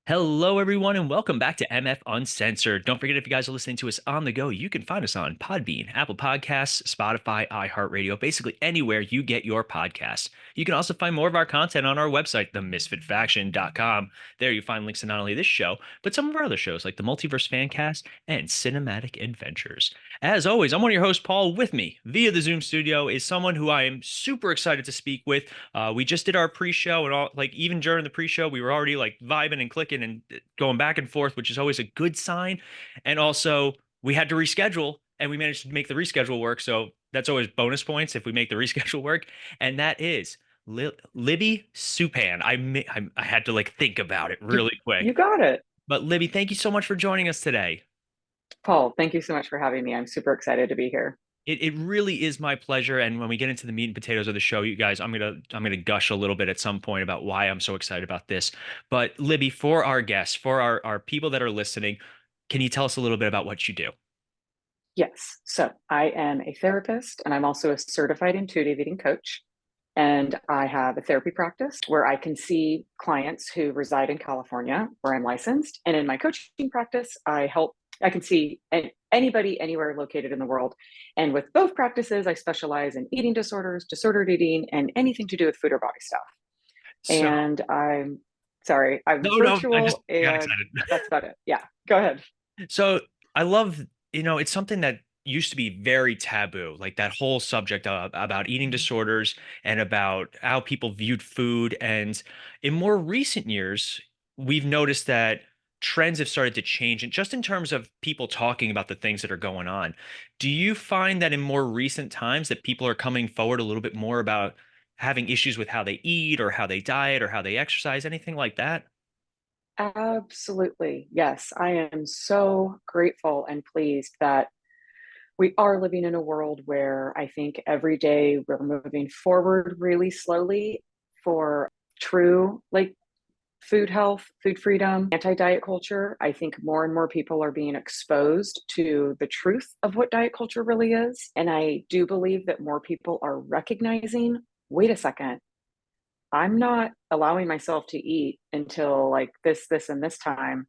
Hello, everyone, and welcome back to MF Uncensored. Don't forget, if you guys are listening to us on the go, you can find us on Podbean, Apple Podcasts, Spotify, iHeartRadio, basically anywhere you get your podcasts. You can also find more of our content on our website, themisfitfaction.com. There you find links to not only this show, but some of our other shows like the Multiverse Fancast and Cinematic Adventures. As always, I'm one of your hosts, Paul. With me via the Zoom studio is someone who I am super excited to speak with. We just did our pre-show and all, like even during the pre-show, we were already like vibing and clicking and going back and forth, which is always a good sign. And also, we had to reschedule, and we managed to make the reschedule work. So that's always bonus points if we make the reschedule work. And that is Libby Supan. I had to like think about it You, really you quick. got it. But Libby, thank you so much for joining us today. Paul, thank you so much for having me. I'm super excited to be here. It really is my pleasure. And when we get into the meat and potatoes of the show, you guys, I'm gonna gush a little bit at some point about why I'm so excited about this. But Libby, for our guests, for our people that are listening, can you tell us a little bit about what you do? Yes. So I am a therapist and I'm also a certified intuitive eating coach. And I have a therapy practice where I can see clients who reside in California, where I'm licensed. And in my coaching practice, I can see anybody anywhere located in the world. And with both practices, I specialize in eating disorders, disordered eating, and anything to do with food or body stuff. So And sorry, I'm no, I just virtual got and excited. that's about it. Yeah, go ahead. So I love, it's something that used to be very taboo, like that whole subject about eating disorders and about how people viewed food. And in more recent years, we've noticed that trends have started to change, and just in terms of people talking about the things that are going on. Do you find that in more recent times that people are coming forward a little bit more about having issues with how they eat or how they diet or how they exercise, anything like that? Absolutely. Yes, I am so grateful and pleased that we are living in a world where I think every day we're moving forward really slowly for true, like food health, food freedom, anti diet culture. I think more and more people are being exposed to the truth of what diet culture really is. And I do believe that more people are recognizing, wait a second, I'm not allowing myself to eat until like this, and this time.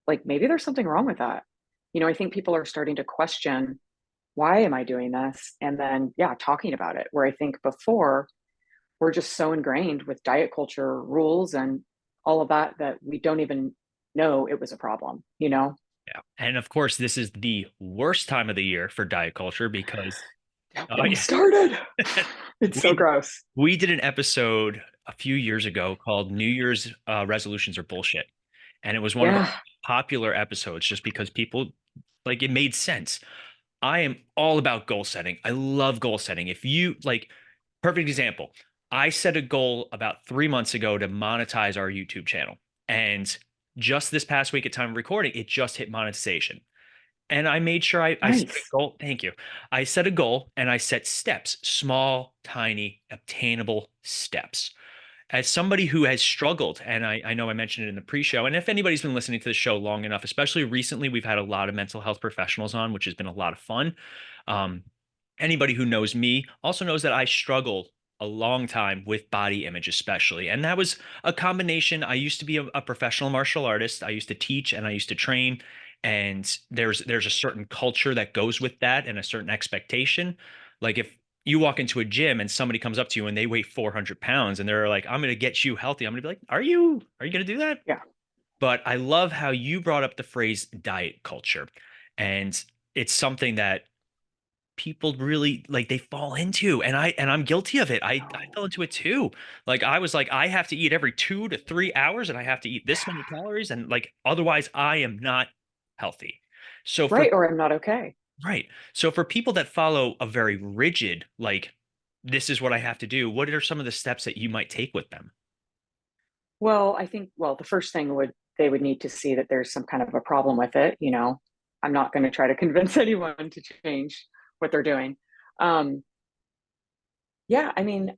Like maybe there's something wrong with that. I think people are starting to question, why am I doing this? And then, yeah, talking about it. Where I think before we're just so ingrained with diet culture rules and all of that that we don't even know it was a problem. Yeah. And of course, this is the worst time of the year for diet culture because Don't oh get me yeah. started. It's so We gross. we did an episode a few years ago called New Year's resolutions are bullshit. And it was one of our Yeah. popular episodes just because people like it made sense. I am all about goal setting. I love goal setting. If you like, perfect example, I set a goal about 3 months ago to monetize our YouTube channel. And just this past week at time of recording, it just hit monetization. And I made sure I set a Nice. goal. Thank you. I set a goal and I set steps, small, tiny, obtainable steps. As somebody who has struggled, and I know I mentioned it in the pre-show, and if anybody's been listening to the show long enough, especially recently, we've had a lot of mental health professionals on, which has been a lot of fun. Um, Anybody who knows me also knows that I struggled a long time with body image, especially. And that was a combination. I used to be a professional martial artist. I used to teach and I used to train. And there's a certain culture that goes with that and a certain expectation. Like if you walk into a gym and somebody comes up to you and they weigh 400 pounds and they're like, I'm going to get you healthy. I'm going to be like, are you going to do that? Yeah. But I love how you brought up the phrase diet culture. And it's something that people really like they fall into, and I'm guilty of it. I fell into it too. Like I was like I have to eat every 2 to 3 hours and I have to eat this many calories, and like otherwise I am not healthy. So for Right. Or I'm not okay. right. So for people that follow a very rigid, like this is what I have to do, what are some of the steps that you might take with them? Well, I think, well, the first thing would, they would need to see that there's some kind of a problem with it. I'm not going to try to convince anyone to change what they're doing. Um, yeah, I mean,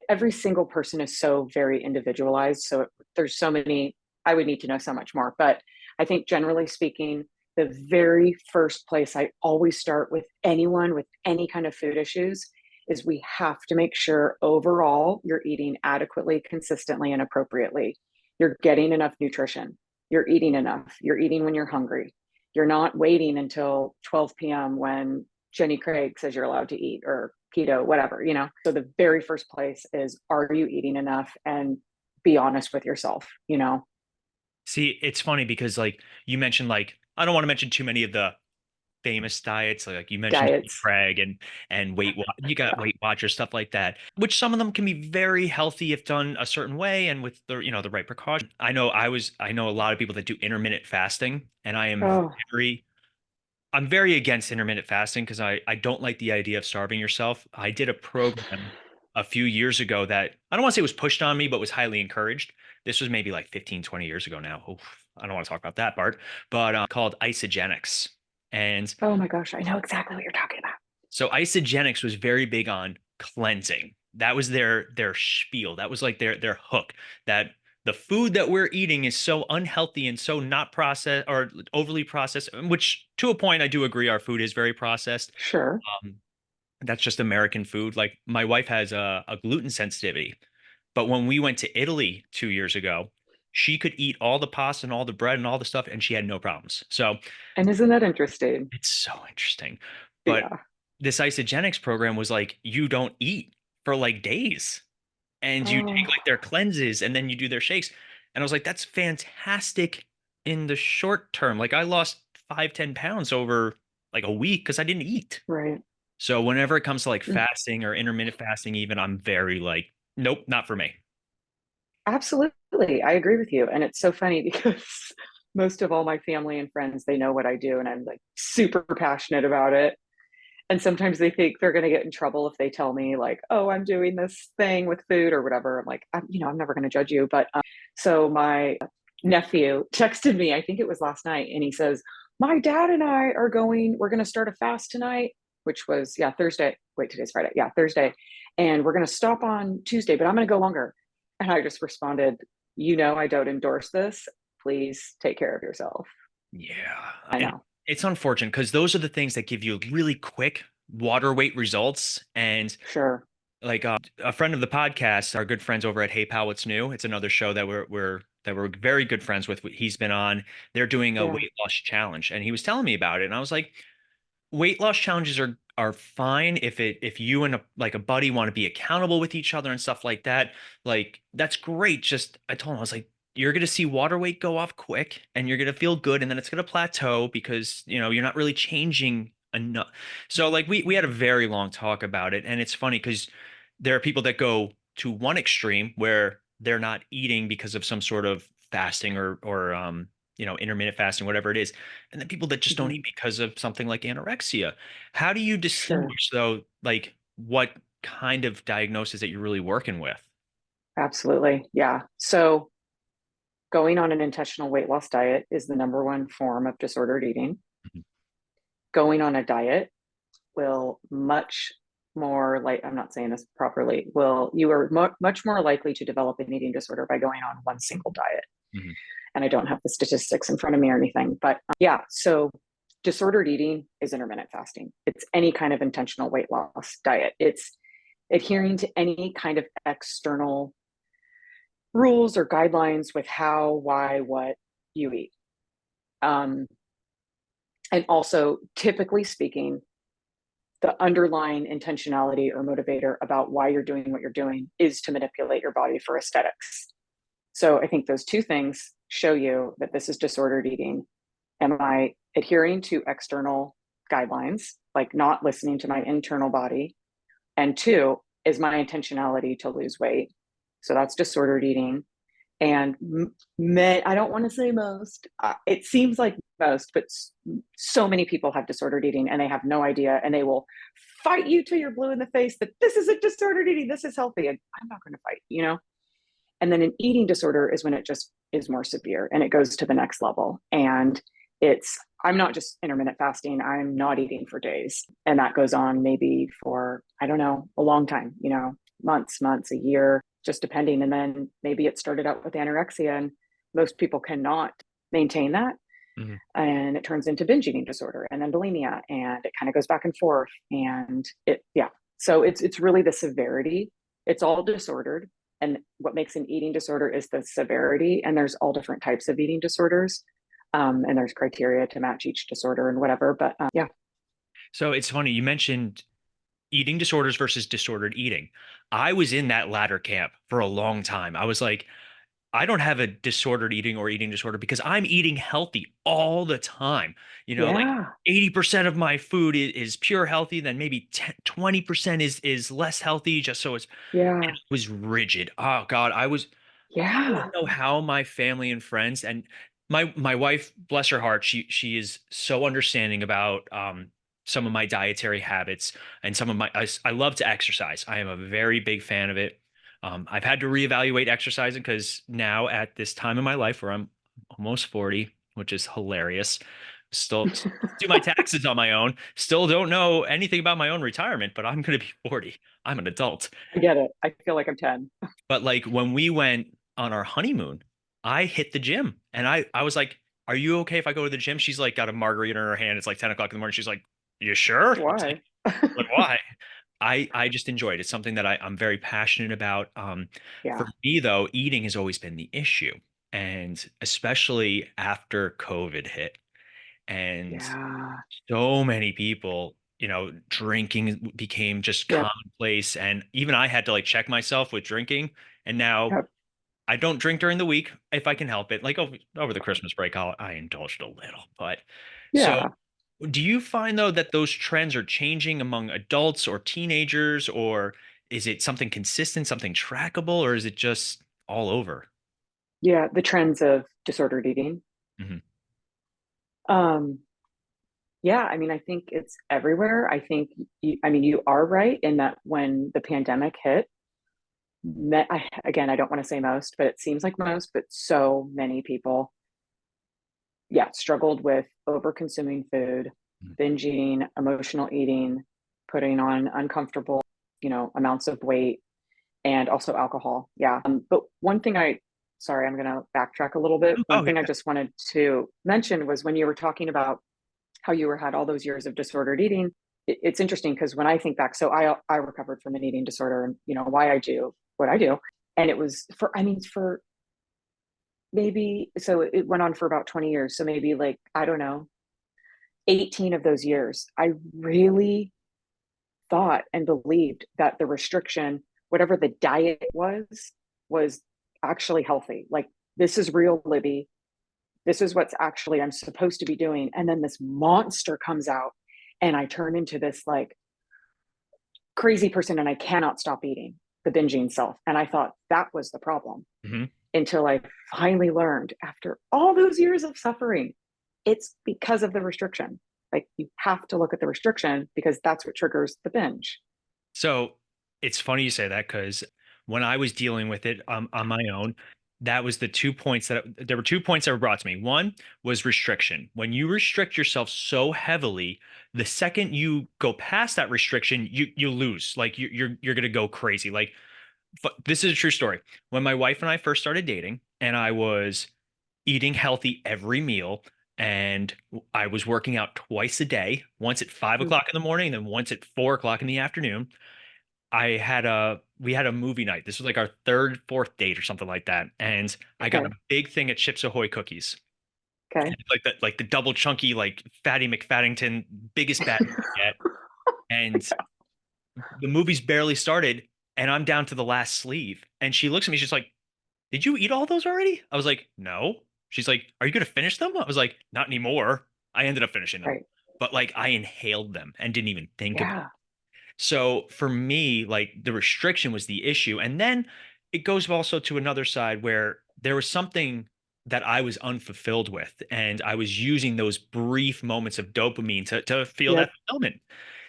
every single person is so very individualized. So there's so many, I would need to know so much more. But I think generally speaking, the very first place I always start with anyone with any kind of food issues is we have to make sure overall you're eating adequately, consistently, and appropriately. You're getting enough nutrition. You're eating enough. You're eating when you're hungry. You're not waiting until 12 p.m. when Jenny Craig says you're allowed to eat, or keto, whatever, you know? So the very first place is, are you eating enough? And be honest with yourself, you know? See, it's funny because like you mentioned, like I don't want to mention too many of the famous diets, like you mentioned Diets. Craig and you got Weight Watchers, stuff like that, which some of them can be very healthy if done a certain way and with the the right precaution. I know a lot of people that do intermittent fasting, and Oh, very I'm very against intermittent fasting because I don't like the idea of starving yourself. I did a program a few years ago that I don't want to say was pushed on me, but was highly encouraged. This was maybe like 15, 20 years ago now. Oof, I don't want to talk about that part, but called isogenics. And oh my gosh, I know exactly what you're talking about. so isogenics was very big on cleansing. That was their spiel. That was like their hook. That the food that we're eating is so unhealthy and so not processed or overly processed, which to a point I do agree our food is very processed. Sure. Um, that's just American food. Like my wife has a gluten sensitivity, but when we went to Italy 2 years ago, she could eat all the pasta and all the bread and all the stuff, and she had no problems. So And isn't that interesting? it's so interesting. But Yeah. this isogenics program was like you don't eat for like days and you Oh, take like their cleanses and then you do their shakes. And I was like, that's fantastic in the short term. Like I lost 5, 10 pounds over like a week because I didn't eat. right. So whenever it comes to like Mm. fasting or intermittent fasting, even I'm very like, nope, not for me. Absolutely. I agree with you. And it's so funny because most of all my family and friends, they know what I do, and I'm like super passionate about it. And sometimes they think they're going to get in trouble if they tell me like, "Oh, I'm doing this thing with food or whatever." I'm like, I'm never going to judge you. But so my nephew texted me, I think it was last night, and he says, "My dad and I are going. We're going to start a fast tonight," which was, yeah, Thursday. Wait, today's Friday. Yeah, Thursday, and we're going to stop on Tuesday, but I'm going to go longer. And I just responded, I don't endorse this. Please take care of yourself. Yeah. I And know. it's unfortunate because those are the things that give you really quick water weight results. And Sure. like a friend of the podcast, our good friends over at Hey Pal, What's New? It's another show that we're very good friends with. He's been on. They're doing a Yeah. weight loss challenge, and he was telling me about it. And I was like, weight loss challenges are fine if you and a buddy want to be accountable with each other and stuff like that. Like that's great. Just I told him I was like, you're gonna see water weight go off quick, and you're gonna feel good, and then it's gonna plateau because you're not really changing enough. So like we had a very long talk about it, and it's funny because there are people that go to one extreme where they're not eating because of some sort of fasting or intermittent fasting, whatever it is, and then people that just don't Mhm. eat because of something like anorexia. How do you Sure. distinguish though, like what kind of diagnosis that you're really working with? Absolutely. Yeah. So going on an intentional weight loss diet is the number one form of disordered eating. Mhm. Going on a diet will much more like, I'm not saying this properly, will you are much more likely to develop an eating disorder by going on one single diet. Mhm. And I don't have the statistics in front of me or anything, but yeah. So disordered eating is intermittent fasting. It's any kind of intentional weight loss diet. It's adhering to any kind of external rules or guidelines with how, why, what you eat. Um, and also, typically speaking, the underlying intentionality or motivator about why you're doing what you're doing is to manipulate your body for aesthetics. So I think those two things show you that this is disordered eating. Am I adhering to external guidelines, like not listening to my internal body? And two, is my intentionality to lose weight? So that's disordered eating. And I don't want to say most, it seems like most, but so many people have disordered eating and they have no idea, and they will fight you till you're blue in the face that this isn't disordered eating, this is healthy, and I'm not going to fight. And then an eating disorder is when it just is more severe and it goes to the next level, and I'm not just intermittent fasting, I'm not eating for days, and that goes on maybe for, I don't know, a long time, months, a year, just depending. And then maybe it started out with anorexia, and most people cannot maintain that, Mhm. and it turns into binge eating disorder and then bulimia, and it kind of goes back and forth. And it, yeah, so it's really the severity. It's all disordered. And what makes an eating disorder is the severity. And there's all different types of eating disorders. And there's criteria to match each disorder and whatever. But yeah, So it's funny, you mentioned eating disorders versus disordered eating. I was in that latter camp for a long time. I was like, I don't have a disordered eating or eating disorder because I'm eating healthy all the time. Like yeah, 80% of my food is pure healthy, then maybe 10, 20% is less healthy, just so and yeah, it was rigid. Oh God, I yeah, don't know how my family and friends and my wife, bless her heart, she is so understanding about some of my dietary habits and some of I love to exercise. I am a very big fan of it. I've had to reevaluate exercising because now at this time in my life where I'm almost 40, which is hilarious, still do my taxes on my own, still don't know anything about my own retirement, but I'm going to be 40. I'm an adult. I get it. I feel like I'm 10. But like when we went on our honeymoon, I hit the gym and I was like, "Are you okay if I go to the gym?" She's like got a margarita in her hand. It's like 10 o'clock in the morning. She's like, "You sure?" I was Why? like, "Why?" I just enjoy it. It's something that I'm very passionate about. For Yeah, me though, eating has always been the issue. And especially after COVID hit. And yeah, so many people, drinking became just yep, commonplace. And even I had to like check myself with drinking. And now yep, I don't drink during the week if I can help it. Like over the Christmas break, I indulged a little. But so yeah. do you find though that those trends are changing among adults or teenagers, or is it something consistent, something trackable, or is it just all over? Yeah, the trends of disordered eating. Hmm. Um, yeah, I mean, I think it's everywhere. I think, I mean, you are right in that when the pandemic hit, again, I don't want to say most, but it seems like most, but so many people, yeah, struggled with over consuming food, binge eating, emotional eating, putting on uncomfortable, amounts of weight, and also alcohol. Yeah. But one thing sorry, I'm going to backtrack a little bit. One Oh thing I yeah. just wanted to mention was when you were talking about how you had all those years of disordered eating. It's interesting because when I think back, so I recovered from an eating disorder, and why I do what I do, and it was for, I mean, for maybe, so it went on for about 20 years, so maybe, like, I don't know, 18 of those years I really thought and believed that the restriction, whatever the diet was actually healthy. Like, this is real Libby, this is what's actually I'm supposed to be doing. And then this monster comes out and I turn into this like crazy person and I cannot stop eating, the binging self. And I thought that was the problem Hmm. until I finally learned after all those years of suffering, it's because of the restriction. Like, you have to look at the restriction because that's what triggers the binge. So it's funny you say that because when I was dealing with it on my own, that was the 2 points there were 2 points that were brought to me. One was restriction. When you restrict yourself so heavily, the second you go past that restriction, you lose. Like you're gonna go crazy. Like this is a true story. When my wife and I first started dating, and I was eating healthy every meal, and I was working out twice a day, once at 5 o'clock in the morning, then once at 4 o'clock in the afternoon. We had a movie night. This was like our third, fourth date or something like that. And I got a Okay. big thing at Chips Ahoy cookies. And Okay. it's like the double chunky, like Fatty McFaddington, biggest bag you can get. And the movie's barely started, and I'm down to the last sleeve. And she looks at me, she's like, "Did you eat all those already?" I was like, "No." She's like, "Are you gonna finish them?" I was like, "Not anymore." I ended up finishing them. Right. But like I inhaled them and didn't even think about it. Yeah. So for me, like the restriction was the issue. And then it goes also to another side where there was something that I was unfulfilled with, and I was using those brief moments of dopamine to feel that Yep. fulfillment.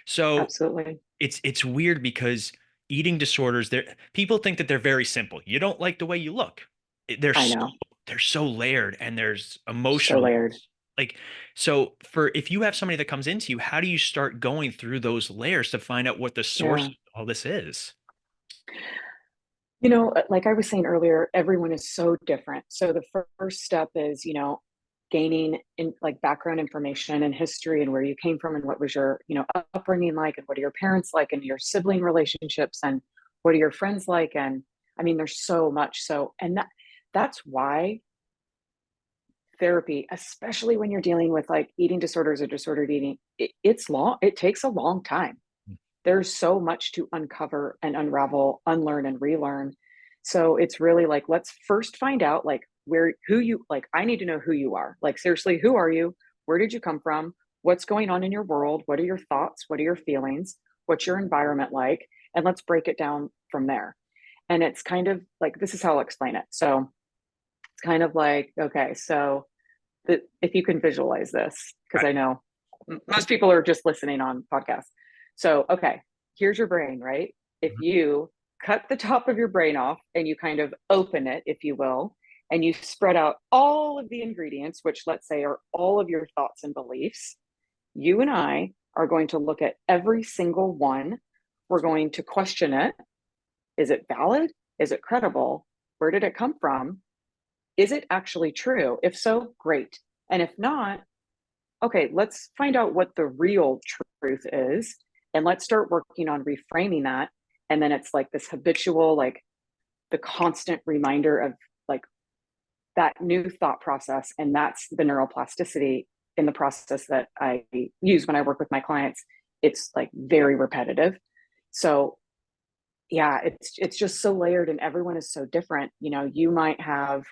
So Absolutely. it's weird because eating disorders, people think that they're very simple. You don't like the way you look. I know. They're so layered, and there's So emotional, layered. like, so for if you have somebody that comes into you, how do you start going through those layers to find out what the source Yeah. of all this is? Like I was saying earlier, everyone is so different. So the first step is, gaining in like background information and history and where you came from and what was your, upbringing like and what are your parents like and your sibling relationships and what are your friends like. And I mean, there's so much. So, and that's why therapy, especially when you're dealing with like eating disorders or disordered eating, it's long, it takes a long time. There's so much to uncover and unravel, unlearn and relearn. So it's really like, let's first find out like who you, like, I need to know who you are. Like, seriously, who are you? Where did you come from? What's going on in your world? What are your thoughts? What are your feelings? What's your environment like? And let's break it down from there. And it's kind of like, this is how I'll explain it. So it's kind of like, okay, so if you can visualize this, because Right. I know most people are just listening on podcasts. So, okay, here's your brain, right? If Mhm. you cut the top of your brain off and you kind of open it, if you will, and you spread out all of the ingredients, which let's say are all of your thoughts and beliefs, you and I are going to look at every single one. We're going to question it. Is it valid? Is it credible? Where did it come from? Is it actually true? If so, great. And if not, okay, let's find out what the real truth is. And let's start working on reframing that. And then it's like this habitual, like the constant reminder of like that new thought process. And that's the neuroplasticity in the process that I use when I work with my clients. It's like very repetitive. So yeah, it's just so layered and everyone is so different. You know, you might have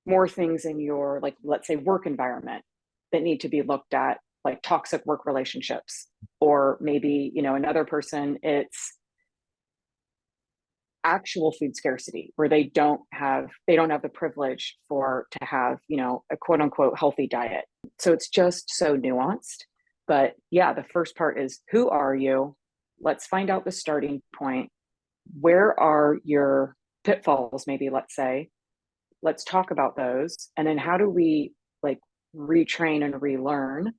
more things in your, like, let's say work environment that need to be looked at, like toxic work relationships, or maybe, you know, another person, it's actual food scarcity where they don't have the privilege for to have, you know, a quote unquote healthy diet. So it's just so nuanced. But yeah, the first part is, who are you? Let's find out the starting point. Where are your pitfalls, maybe, let's say. Let's talk about those. And then how do we like retrain and relearn?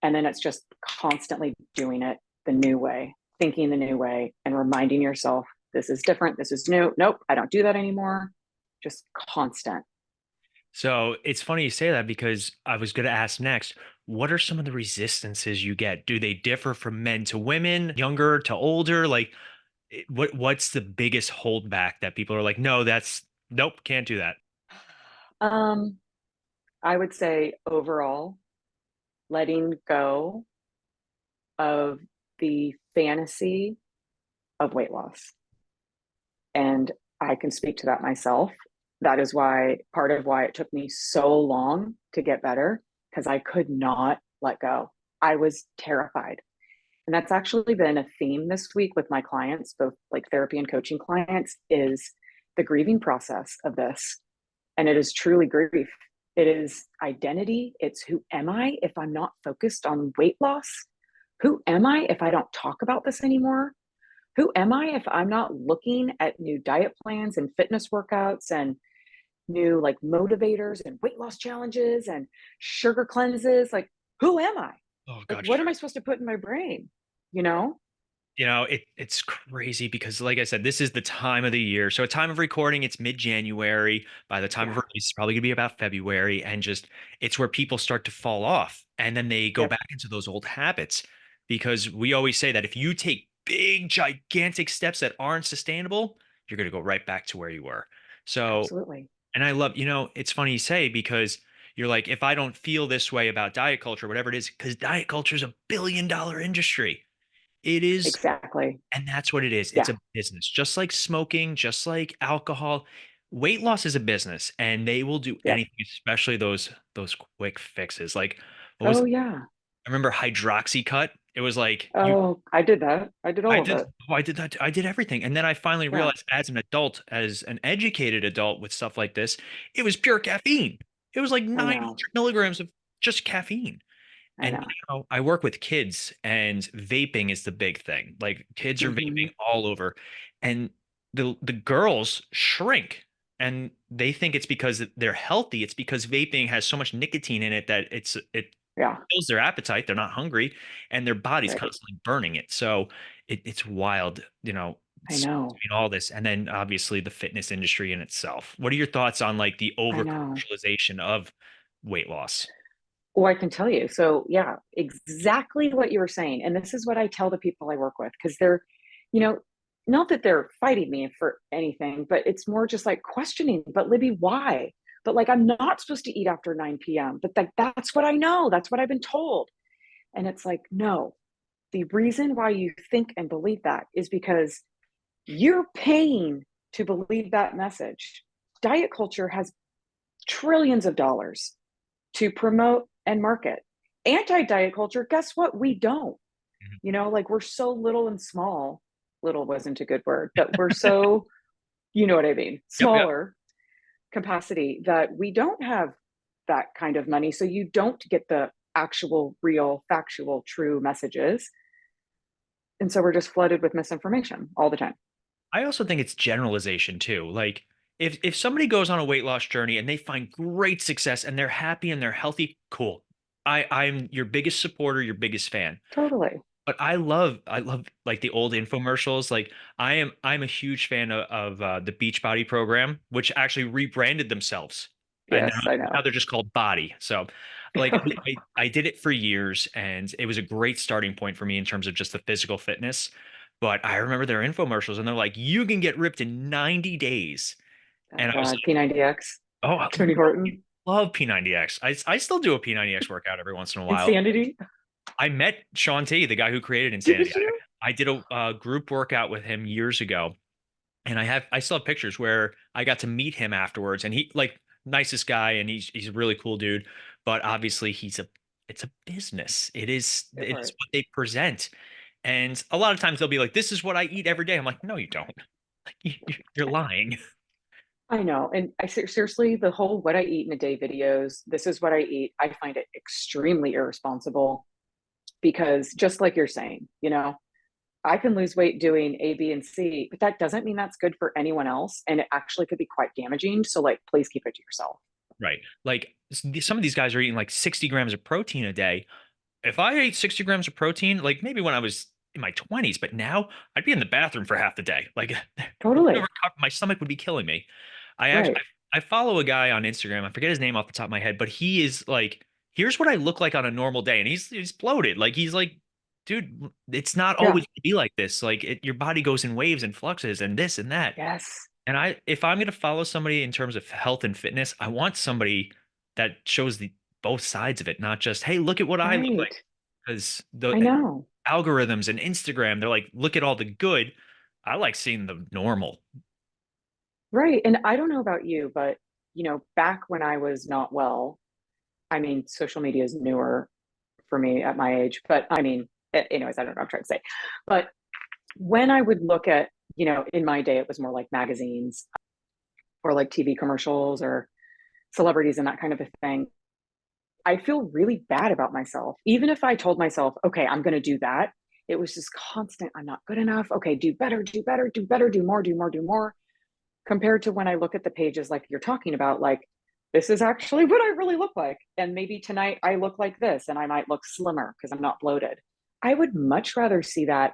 And then it's just constantly doing it the new way, thinking the new way, and reminding yourself, this is different, this is new. Nope, I don't do that anymore. Just constant. So it's funny you say that because I was going to ask next, what are some of the resistances you get? Do they differ from men to women, younger to older? Like, what's the biggest holdback that people are like, no, that's nope, can't do that. Um, I would say overall, letting go of the fantasy of weight loss. And I can speak to that myself. That is why part of why it took me so long to get better, because I could not let go. I was terrified. And that's actually been a theme this week with my clients, both like therapy and coaching clients, is the grieving process of this. And it is truly grief. It is identity. It's, who am I if I'm not focused on weight loss? Who am I if I don't talk about this anymore? Who am I if I'm not looking at new diet plans and fitness workouts and new like motivators and weight loss challenges and sugar cleanses? Like, who am I? Oh Like, God, what am I supposed to put in my brain? You know? it's crazy because, like I said, this is the time of the year. So, at time of recording, it's mid-January. By the time of Yeah. release, it's probably gonna be about February, and just it's where people start to fall off, and then they go Yep. back into those old habits. Because we always say that if you take big, gigantic steps that aren't sustainable, you're gonna go right back to where you were. So, Absolutely. and I love, it's funny you say because you're like, if I don't feel this way about diet culture, whatever it is, because diet culture is $1 billion industry. It is, Exactly. and that's what it is. It's Yeah. a business, just like smoking, just like alcohol. Weight loss is a business, and they will do Yep. anything, especially those quick fixes. Like, what was Oh, it? yeah. I remember Hydroxycut. It was like you Oh, I did that. I did I all of did it. oh, I did that. I did everything. And then I finally Yeah. realized as an adult, as an educated adult with stuff like this, it was pure caffeine. It was like I 900 know. milligrams of just caffeine. I And know. I work with kids, and vaping is the big thing. Like kids are Hmm. vaping all over, and the girls shrink, and they think it's because they're healthy. It's because vaping has so much nicotine in it that it Yeah. fills their appetite. They're not hungry, and their body's Right. constantly burning it. So it's wild, I know. between all this, and then obviously the fitness industry in itself. What are your thoughts on like the over I know. commercialization of weight loss? Well, I can tell you. So, yeah, exactly what you were saying. And this is what I tell the people I work with, because they're, you know, not that they're fighting me for anything, but it's more just like questioning, but Libby, why? But like, I'm not supposed to eat after 9 p.m. But like, that's what I know. That's what I've been told. And it's like, no, the reason why you think and believe that is because you're paying to believe that message. Diet culture has trillions of dollars to promote and market. Anti diet culture, guess what? We don't. Mhm. Like we're so little and small. Little wasn't a good word, but we're so, you know what I mean, Yep, yep. smaller capacity that we don't have that kind of money. So you don't get the actual, real, factual, true messages. And so we're just flooded with misinformation all the time. I also think it's generalization too. Like if somebody goes on a weight loss journey and they find great success and they're happy and they're healthy, cool. I'm your biggest supporter, your biggest fan. Totally. But I love like the old infomercials. Like I'm a huge fan of the Beachbody program, which actually rebranded themselves, and Yes, I now know. they're just called Body. So, like I did it for years, and it was a great starting point for me in terms of just the physical fitness. But I remember their infomercials, and they're like, "You can get ripped in 90 days," Oh and I was God, like, P90X, "Oh, Tony I Horton, love P90X. I still do a P90X workout every once in a while." Insanity. I met Sean T, the guy who created Insanity. Did you? I did a group workout with him years ago, and I still have pictures where I got to meet him afterwards, and he like nicest guy, and he's a really cool dude, but obviously it's a business. It is Right. what they present, and a lot of times they'll be like, "This is what I eat every day." I'm like, "No, you don't. Like you're lying." I know. And seriously, the whole what I eat in a day videos, this is what I eat, I find it extremely irresponsible because just like you're saying, I can lose weight doing A, B, and C, but that doesn't mean that's good for anyone else. And it actually could be quite damaging. So, like, please keep it to yourself. Right. Like some of these guys are eating like 60 grams of protein a day. If I ate 60 grams of protein, like maybe when I was in my 20s, but now I'd be in the bathroom for half the day. Like Totally. my stomach would be killing me. I actually Right. I follow a guy on Instagram. I forget his name off the top of my head, but he is like, here's what I look like on a normal day, and he's bloated. Like he's like, dude, it's not Yeah. always gonna be like this. Like your body goes in waves and fluxes and this and that. Yes. And if I'm gonna follow somebody in terms of health and fitness, I want somebody that shows the both sides of it, not just, hey, look at what I look like. Right. Because the I know. algorithms and Instagram, they're like, look at all the good. I like seeing the normal. Right. And I don't know about you, but, back when I was not well, I mean, social media is newer for me at my age, but I mean, anyways, I don't know what I'm trying to say. But when I would look at, in my day, it was more like magazines or like TV commercials or celebrities and that kind of a thing. I feel really bad about myself. Even if I told myself, okay, I'm going to do that, it was just constant. I'm not good enough. Okay, do better, do better, do better, do more, do more, do more. Compared to when I look at the pages like you're talking about, like, this is actually what I really look like. And maybe tonight I look like this and I might look slimmer because I'm not bloated. I would much rather see that.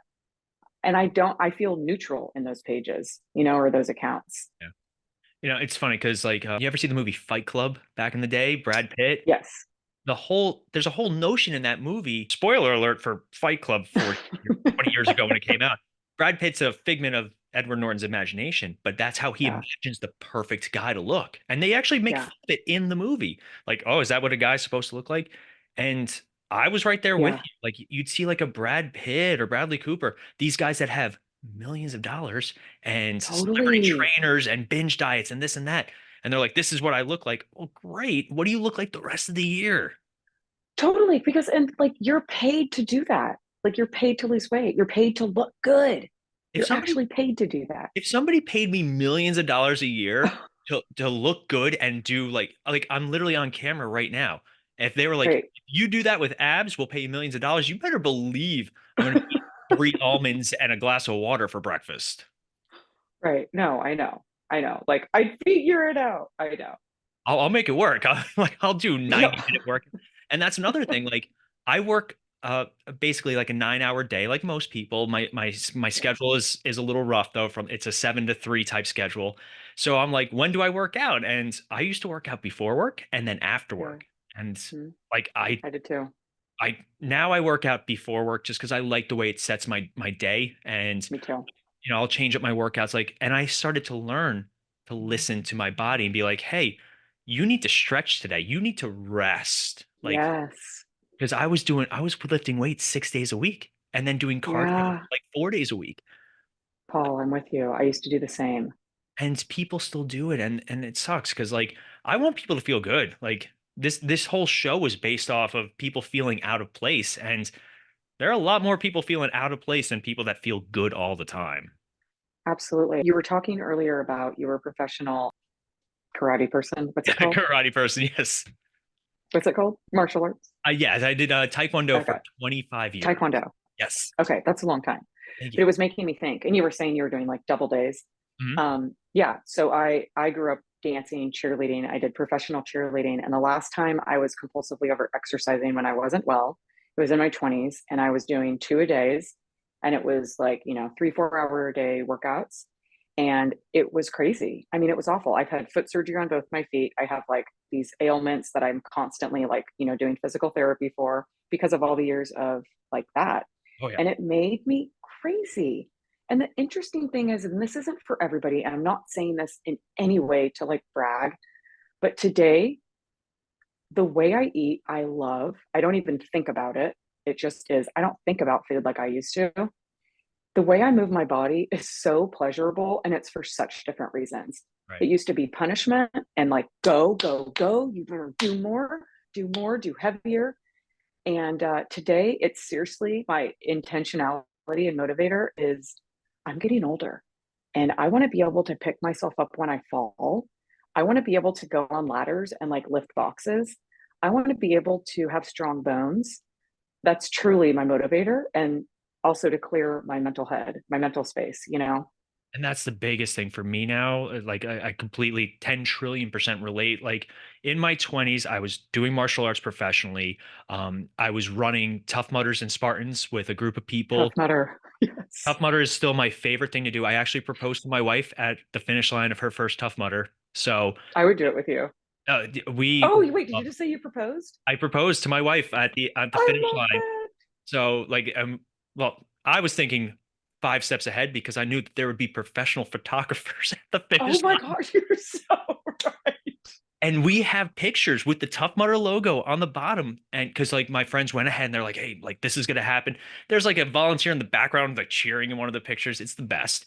And I feel neutral in those pages, or those accounts. Yeah. It's funny because like you ever see the movie Fight Club back in the day? Brad Pitt. Yes. There's a whole notion in that movie. Spoiler alert for Fight Club 20 years ago when it came out. Brad Pitt's a figment of Edward Norton's imagination, but that's how he Yeah. imagines the perfect guy to look. And they actually make Yeah. fun of it in the movie. Like, oh, is that what a guy's supposed to look like? And I was right there with Yeah. you. Like you'd see like a Brad Pitt or Bradley Cooper, these guys that have millions of dollars and celebrity Totally. trainers and binge diets and this and that. And they're like, this is what I look like. Well, great. What do you look like the rest of the year? Totally. Because, and like, you're paid to do that. Like, you're paid to lose weight. You're paid to look good. If You're somebody actually paid to do that. if somebody paid me millions of dollars a year to look good and do like I'm literally on camera right now. If they were like, Right. if you do that with abs, we'll pay you millions of dollars, you better believe I'm gonna eat 3 almonds and a glass of water for breakfast. Right. No, I know. I know. Like, I figure it out. I know. I'll make it work. I'll do Yeah. 90-minute work. And that's another thing. Like I work basically like a 9 hour day, like most people. My Yeah. schedule is a little rough though, from it's a 7 to 3 type schedule. So I'm like, when do I work out? And I used to work out before work and then after Yeah. work. And Mhm. like I did too. I now I work out before work just because I like the way it sets my day. And Me too. I'll change up my workouts. Like, and I started to learn to listen to my body and be like, hey, you need to stretch today. You need to rest. Like, Yes. because I was lifting weights 6 days a week and then doing cardio Yeah. like 4 days a week. Paul, I'm with you. I used to do the same. And people still do it. And it sucks because like I want people to feel good. Like this whole show was based off of people feeling out of place. And there are a lot more people feeling out of place than people that feel good all the time. Absolutely. You were talking earlier about you were a professional karate person. What's it called? Karate person, yes. What's it called? Martial arts? Yes, I did Taekwondo Okay. for 25 years. Taekwondo. Yes. Okay, that's a long time. Thank But you. it was making me think. And you were saying you were doing like double days. Mhm. Yeah, so I grew up dancing, cheerleading. I did professional cheerleading, and the last time I was compulsively over exercising when I wasn't well, it was in my 20s, and I was doing two a days, and it was like 3 4 hour a day workouts, and it was crazy. I mean, it was awful. I've had foot surgery on both my feet. I have like these ailments that I'm constantly like doing physical therapy for because of all the years of like that, Oh yeah. and it made me crazy. And the interesting thing is, and this isn't for everybody, and I'm not saying this in any way to like brag, but today, the way I eat, I love. I don't even think about it. It just is. I don't think about food like I used to. The way I move my body is so pleasurable, and it's for such different reasons. Right. It used to be punishment and like, go, go, go. You better do more, do heavier. And today, it's seriously my intentionality and motivator is I'm getting older and I want to be able to pick myself up when I fall. I want to be able to go on ladders and like lift boxes. I want to be able to have strong bones. That's truly my motivator. And also to clear my mental head, my mental space. And that's the biggest thing for me now. Like I completely 10 trillion% relate. Like in my 20s, I was doing martial arts professionally. I was running Tough Mudders and Spartans with a group of Tough people. Mudder. Yes. Tough Mudder is still my favorite thing to do. I actually proposed to my wife at the finish line of her first Tough Mudder. So I would do it with you. we, Oh, wait, did you just say you proposed? I proposed to my wife at the I finish love line. it. So like well, I was thinking 5 steps ahead because I knew that there would be professional photographers at the Oh finish my line. gosh, you're so right. And we have pictures with the Tough Mudder logo on the bottom. And because like my friends went ahead and they're like, hey, like this is gonna happen. There's like a volunteer in the background like cheering in one of the pictures. It's the best.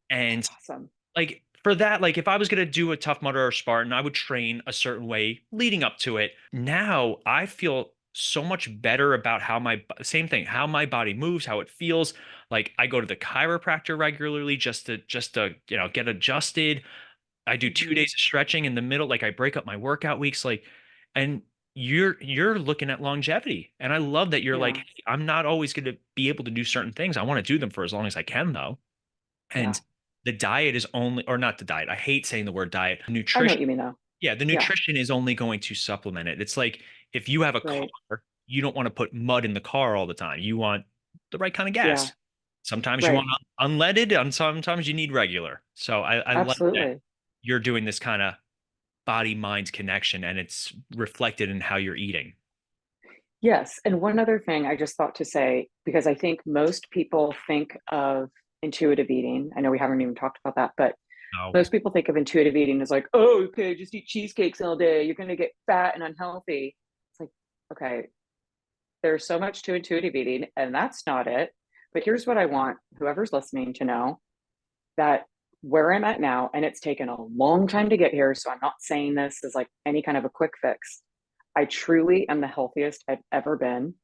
That's And awesome. like for that, like if I was gonna do a Tough Mudder or Spartan, I would train a certain way leading up to it. Now I feel so much better about how same thing, how my body moves, how it feels. Like I go to the chiropractor regularly just to get adjusted. I do two Mhm. days of stretching in the middle, like I break up my workout weeks, like, and you're looking at longevity. And I love that you're like, Yeah, hey, I'm not always going to be able to do certain things. I want to do them for as long as I can, though. yeah. And the diet is only, or not the diet. I hate saying the word diet. I know what Nutrition, you mean, though. yeah, the Yeah, nutrition is only going to supplement it. It's like if you have a right. car, you don't want to put mud in the car all the time. You want the right kind of Yeah, gas. Sometimes you want right. unleaded, and sometimes you need regular. So I like that Absolutely. you're doing this kind of body mind connection and it's reflected in how you're eating. Yes. And one other thing I just thought to say, because I think most people think of intuitive eating. I know we haven't even talked about that, but Oh, most people think of intuitive eating as like, oh, okay, just eat cheesecakes all day. You're going to get fat and unhealthy. It's like, okay, there's so much to intuitive eating, and that's not it. But here's what I want whoever's listening to know that where I'm at now, and it's taken a long time to get here. So I'm not saying this as like any kind of a quick fix. I truly am the healthiest I've ever been.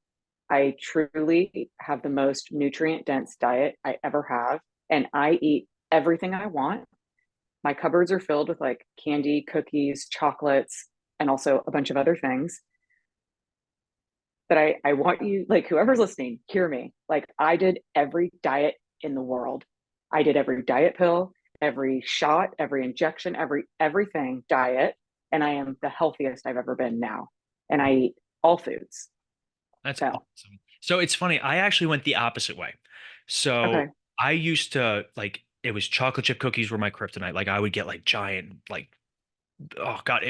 I truly have the most nutrient dense diet I ever have. And I eat everything I want. My cupboards are filled with like candy, cookies, chocolates, and also a bunch of other things. But I want you, like, whoever's listening, hear me. Like, I did every diet in the world. I did every diet pill, every shot, every injection, everything diet. And I am the healthiest I've ever been now. And I eat all foods. that's So, awesome. So it's funny. I actually went the opposite way. So okay. I used to like it was chocolate chip cookies were my kryptonite. Like I would get like giant, like oh God.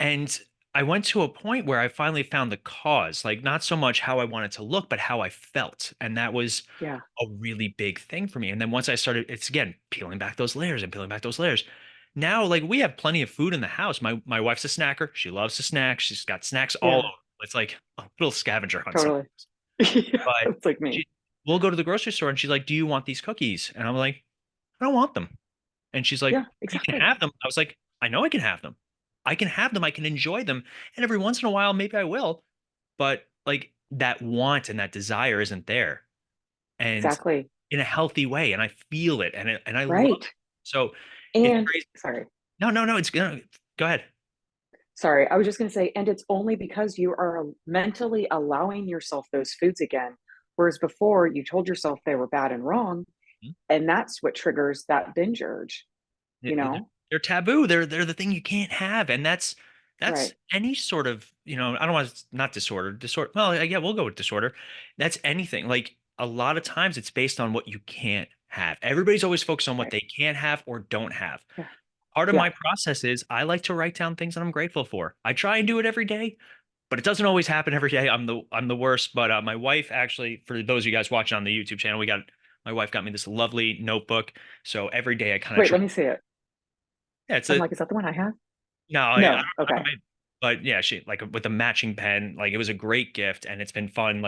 And I went to a point where I finally found the cause, like not so much how I wanted to look, but how I felt. And that was Yeah. a really big thing for me. And then once I started, it's again peeling back those layers and peeling back those layers. Now, like we have plenty of food in the house. My wife's a snacker. She loves to snack. She's got snacks all Yeah. over. It's like a little scavenger hunt sometimes. Totally. Yeah. But It's like me. she, we'll go to the grocery store and she's like, "Do you want these cookies?" And I'm like, "I don't want them." And she's like, Yeah, "You can exactly. have them." I was like, "I know I can have them. I can have them. I can enjoy them. And every once in a while, maybe I will." But like that want and that desire isn't there. And Exactly. in a healthy way. And I feel it and I love Right. it. So it's And crazy. sorry. No, no, no. It's good. Go ahead. Sorry, I was just going to say, and it's only because you are mentally allowing yourself those foods again. Whereas before you told yourself they were bad and wrong, and that's what triggers that binge urge, you They're know? they're taboo. They're the thing you can't have, and that's Right, any sort of I don't want to not disorder disorder. Well, yeah, we'll go with disorder. That's anything. Like a lot of times, it's based on what you can't have. Everybody's always focused on what right. they can't have or don't have. Yeah. Part of Yeah. my process is I like to write down things that I'm grateful for. I try and do it every day, but it doesn't always happen every day. I'm the worst. But my wife actually, for those of you guys watching on the YouTube channel, we got my wife got me this lovely notebook. So every day I kind of Wait, try. let me see it. Yeah, it's I'm a like, is that the one I have? no, No. I don't Okay. know, but yeah, she like with the matching pen, like it was a great gift, and it's been fun.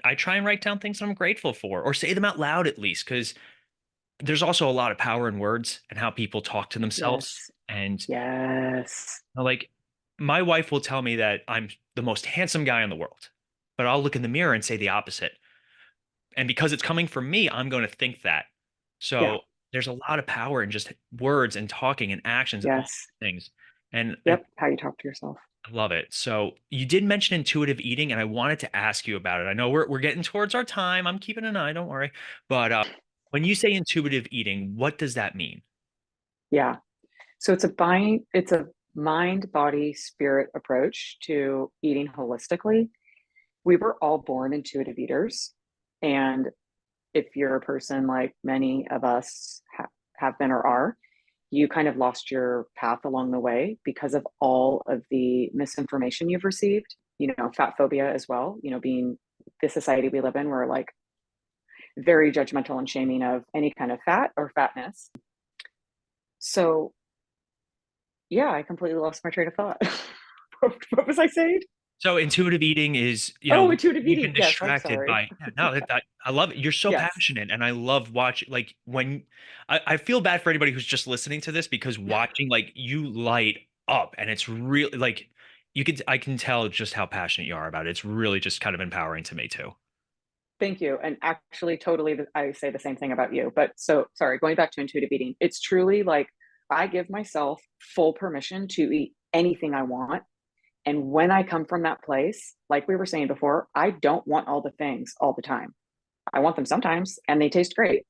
I try and write down things that I'm grateful for, or say them out loud at least, because there's also a lot of power in words and how people talk to themselves. Yes. And Yes. like my wife will tell me that I'm the most handsome guy in the world, but I'll look in the mirror and say the opposite. And because it's coming from me, I'm going to think that. Yeah. So there's a lot of power in just words and talking and actions and all Yes. these things. And Yep. How you talk to yourself. I love it. So you did mention intuitive eating, and I wanted to ask you about it. I know we're getting towards our time. I'm keeping an eye, don't worry. But when you say intuitive eating, what does that mean? Yeah. So it's a mind, body, spirit approach to eating holistically. We were all born intuitive eaters. And if you're a person like many of us have been or are, you kind of lost your path along the way because of all of the misinformation you've received, fat phobia as well, being the society we live in, we're like very judgmental and shaming of any kind of fat or fatness. So, yeah, I completely lost my train of thought. What was I saying? So intuitive eating is, Oh, intuitive we've been eating. Yes, I'm distracted sorry. by, yeah, no, I love it. You're so Yes. passionate and I love watching, like when I feel bad for anybody who's just listening to this because watching, like you light up and it's really like I can tell just how passionate you are about it. It's really just kind of empowering to me too. Thank you. And actually, totally, I say the same thing about you. But so, sorry, going back to intuitive eating, it's truly like I give myself full permission to eat anything I want. And when I come from that place, like we were saying before, I don't want all the things all the time. I want them sometimes and they taste great.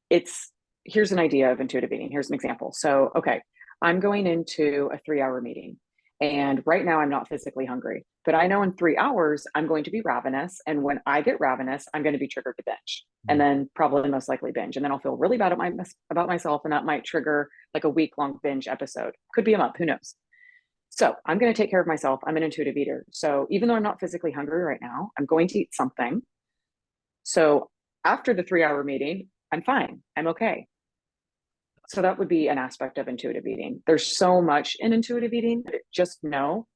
It's Here's an idea of intuitive eating. Here's an example. So, okay, I'm going into a 3 hour meeting. And right now, I'm not physically hungry, but I know in 3 hours, I'm going to be ravenous. And when I get ravenous, I'm going to be triggered to binge and Mm. then probably most likely binge. And then I'll feel really bad about myself. And that might trigger like a week long binge episode. Could be a month, who knows? So I'm going to take care of myself. I'm an intuitive eater. So even though I'm not physically hungry right now, I'm going to eat something. So after the 3 hour meeting, I'm fine. I'm okay. So that would be an aspect of intuitive eating. There's so much in intuitive eating. Just know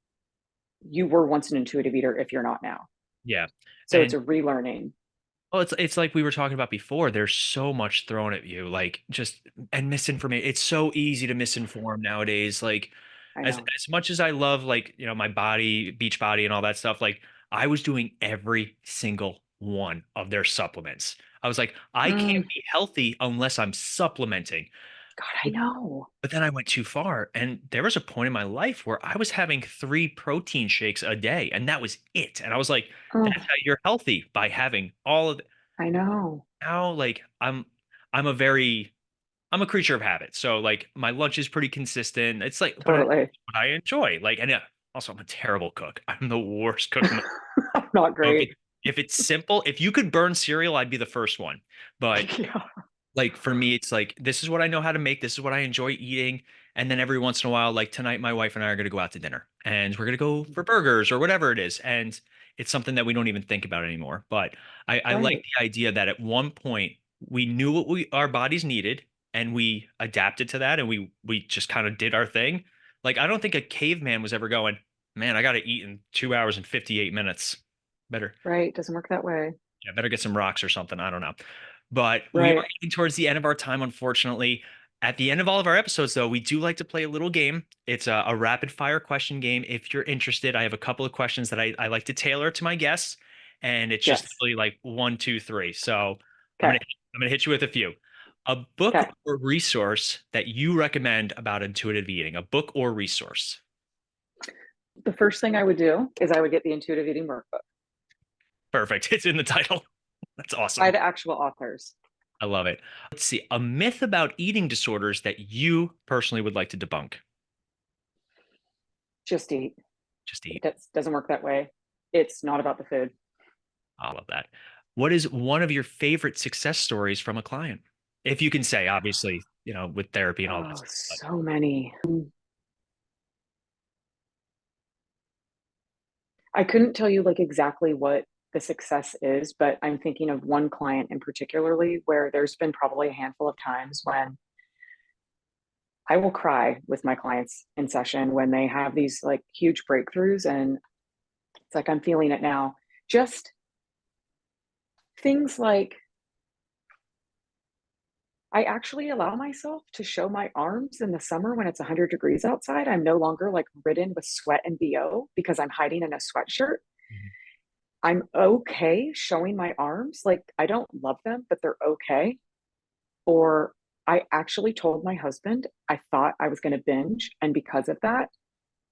you were once an intuitive eater if you're not now. Yeah. So it's And a relearning. well, it's like we were talking about before. There's so much thrown at you, like just and misinformation. It's so easy to misinform nowadays. Like I as know. as much as I love like, my body, beach body and all that stuff, like I was doing every single one of their supplements. I was like, I can't Mm, be healthy unless I'm supplementing. God, I know. But then I went too far. And there was a point in my life where I was having 3 protein shakes a day, and that was it. And I was like, that's Oh, how you're healthy by having all of I know. now. Like I'm a very, I'm a creature of habit. So like my lunch is pretty consistent. It's like, but Totally. what I enjoy. Like, and also I'm a terrible cook. I'm the worst cook in the Not so great. if it's simple, if you could burn cereal, I'd be the first one. But Yeah. Like for me, it's like this is what I know how to make. This is what I enjoy eating. And then every once in a while, like tonight, my wife and I are going to go out to dinner and we're going to go for burgers or whatever it is. And it's something that we don't even think about anymore. But I like Right, the idea that at one point we knew what our bodies needed and we adapted to that and we just kind of did our thing. Like I don't think a caveman was ever going, man, I got to eat in 2 hours and 58 minutes. Better right. Doesn't work that way. yeah, better get some rocks or something. I don't know. But we are Right. getting towards the end of our time, unfortunately. At the end of all of our episodes, though, we do like to play a little game. It's a rapid fire question game. If you're interested, I have a couple of questions that I like to tailor to my guests, and it's just Yes. really like one, two, three. So I'm Okay. gonna I'm gonna hit you with a few. A book Okay. or resource that you recommend about intuitive eating. A book or resource. The first thing I would do is I would get the intuitive eating workbook Perfect. It's in the title. That's by awesome. the actual authors. I love it. Let's see. A myth about eating disorders that you personally would like to debunk. Just eat. Just It eat. doesn't work that way. It's not about the food. I love that. What is one of your favorite success stories from a client? If you can say, obviously, with therapy and all that Oh, stuff. But so many. I couldn't tell you like exactly what the success is, but I'm thinking of one client in particularly where there's been probably a handful of times when I will cry with my clients in session when they have these like huge breakthroughs. And it's like, I'm feeling it now. Just things like I actually allow myself to show my arms in the summer when it's 100 degrees outside. I'm no longer like ridden with sweat and BO because I'm hiding in a sweatshirt. Mhm. I'm okay showing my arms. Like, I don't love them, but they're okay. Or I actually told my husband I thought I was going to binge. And because of that,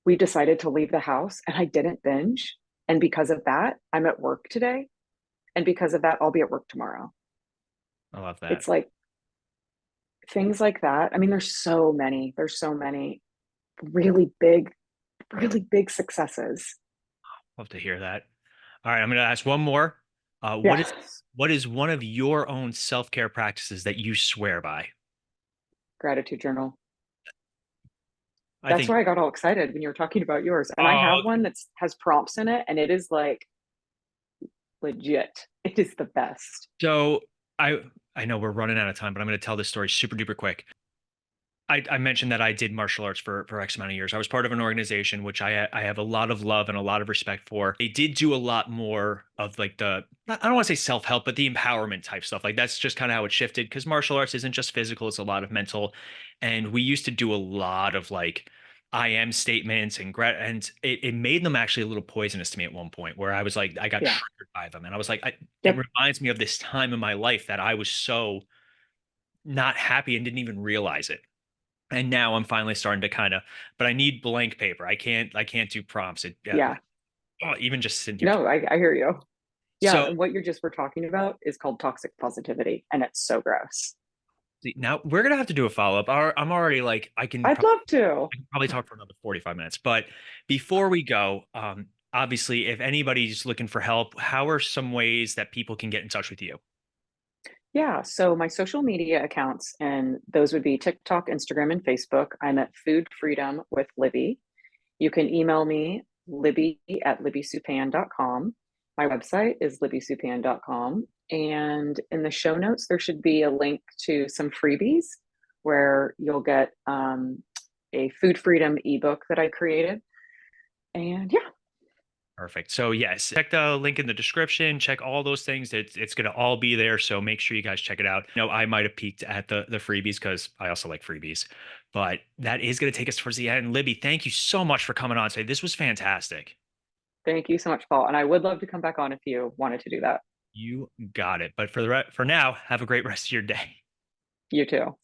we decided to leave the house and I didn't binge. And because of that, I'm at work today. And because of that, I'll be at work tomorrow. I love that. It's like things like that. I mean, there's so many. There's so many really big, really big successes. Love to hear that. All right, I'm going to ask one more. What Yeah. is what is one of your own self-care practices that you swear by? Gratitude journal. I That's think. why I got all excited when you were talking about yours. And I Oh, have one that has prompts in it, and it is like legit. It is the best. so I know we're running out of time, but I'm going to tell this story super duper quick. I mentioned that I did martial arts for X amount of years. I was part of an organization which I have a lot of love and a lot of respect for. They did do a lot more of like I don't want to say self-help, but the empowerment type stuff. Like that's just kind of how it shifted because martial arts isn't just physical, it's a lot of mental. And we used to do a lot of like I am statements and it made them actually a little poisonous to me at one point where I was like, I got Yeah. triggered by them. And I was like, it Yep. reminds me of this time in my life that I was so not happy and didn't even realize it. And now I'm finally starting to kind of, but I need blank paper. I can't do prompts. Yeah. Even just sitting here. No, I hear you. Yeah. So And what you just were talking about is called toxic positivity. And it's so gross. now we're gonna have to do a follow up. I'm already like I'd love to. I can probably talk for another 45 minutes. But before we go, obviously, if anybody's looking for help, how are some ways that people can get in touch with you? Yeah. So my social media accounts, and those would be TikTok, Instagram, and Facebook. I'm at Food Freedom with Libby. You can email me, Libby at libbysupan.com. My website is libbysupan.com. And in the show notes, there should be a link to some freebies where you'll get a food freedom ebook that I created. And yeah, Perfect. So yes, check the link in the description. Check all those things. It's going to all be there. So make sure you guys check it out. I might have peeked at the freebies because I also like freebies, but that is going to take us towards the end. Libby, thank you so much for coming on today. This was fantastic. thank you so much, Paul. And I would love to come back on if you wanted to do that. You got it. But for now, have a great rest of your day. You too.